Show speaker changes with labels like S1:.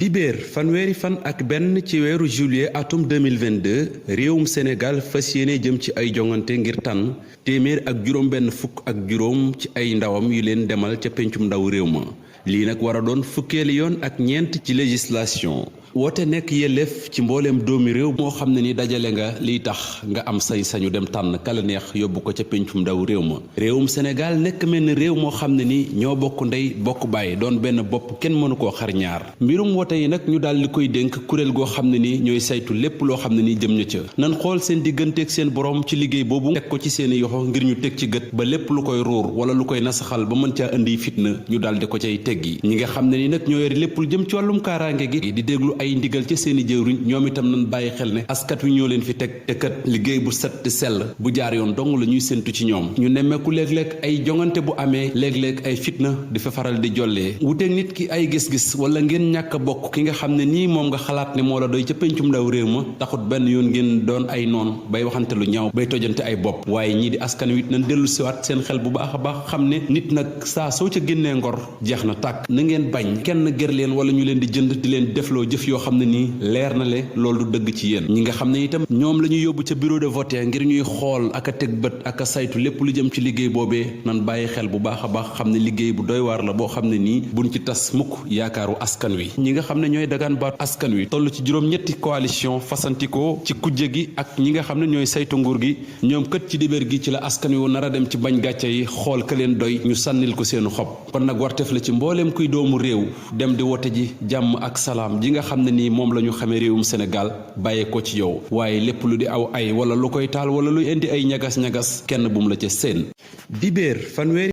S1: dibéer fanweeri fan ak benn ci weeru juillet atum 2022 réewum Sénégal fas yéene jëm ci ay jongante ngir tànn téeméer ak juróom benn fukk ak juróom ci ay ndawam yu leen demal ca pencum ndaw réew ma lii nag war a doon fukkeeli yoon ak ñeent ci législation woote nekk yelleef ci mbooleem doomi réew moo xam ne ni dajale nga liy tax nga am sañ-sañu dem tànn kala neex yóbbu ko ca pencum ndaw réew ma réewum Sénégal nekk mel ni réew moo xam ne ni ñoo bokk ndey bokk baay doon benn bopp kenn mënu koo xar ñaar mbirum woote yi nag ñu daal di koy dénk kuréel goo xam ne ni ñooy saytu lépp loo xam ne ni jëm na ca nan xool seen digganteeg seen borom ci liggéey boobu teg ko ci seeni yoxo ngir ñu teg ci gët ba lépp lu koy ruur wala lu koy nasaxal ba mën caa indi fitna ñu daal di ko cay teggi ñi nga xam ne ni nag ñoo yore lépp lu jëm ci wàllum kaaraange gi di déglu ay ndigal ci seeni jëwriñ ñoom itam nañ bàyyi xel ne askat wi ñoo leen fi teg te kat liggéey bu set te sell bu jaar yoon dong la ñuy séntu ci ñoom ñu nemmeeku léeg-léeg ay jongante bu amee léeg-léeg ay fitna di fa faral di jollee wuteeg nit ki ay gis-gis wala ngeen ñàkk a bokk ki nga xam ne nii moom nga xalaat ne moo la doy ca pencum ndaw réew ma taxut benn yoon ngeen doon ay noon bay waxante lu ñaaw bay tojante ay bopp waaye ñii di askan wi nañ dellu siwaat seen xel bu baax a baax xam ne nit nag saa soo ca génnee ngor jeex na tàkk na ngeen bañ kenn ger leen wala ñu leen di jënd di leen defloo jëf yoo xam ne nii leer na le loolu du dëgg ci yéen ñi nga xam ne itam ñoom la ñuy yóbbu ca bureau de vote ngir ñuy xool ak a teg bët ak a saytu lépp lu jëm ci liggéey boobee nan bàyyi xel bu baax a baax xam ne liggéey bu doy waar la boo xam ne nii buñ ci tas mukk yaakaaru askan wi ñi nga xam ne ñooy dagaan baat askan wi toll ci juróom-ñetti coalition fasantikoo ci kujje gi ak ñi nga xam ne ñooy saytu nguur gi ñoom kët ci dibéer gi ci la askan wi nar a dem ci bañ gàcce yi xool ka leen doy ñu sànnil ko seenu xob kon nag warteef la ci mbooleem kuy doomu réew dem di wote ji jàmm ak salaam ji nga xam ne nii moom la ñu xamee réewum Sénégal bàyyee ko ci yow waaye lépp lu di aw ay wala lu koy taal wala luy indi ay ñagas-ñagas kenn bum la ca seen dibéer fanweeri